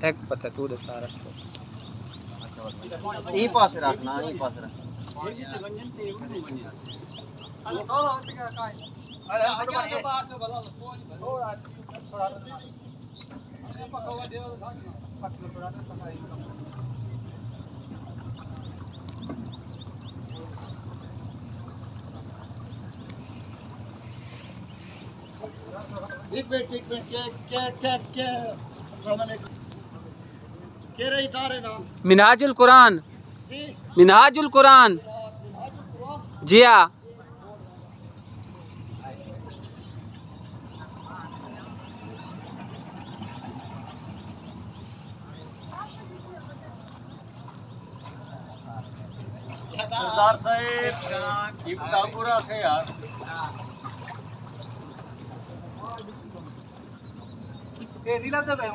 एक पता तू दे सारा रास्ता यहीं पास रखना, यहीं पास रख। एक मिनट क्या अस्सलाम वालेकुम। क्या रही इदारे नाम? मिनहाजुल कुरान। मिनहाजुल कुरान जी हाँ। सरदार साहब इब्ताम पूरा थे यार। ये नीला जब है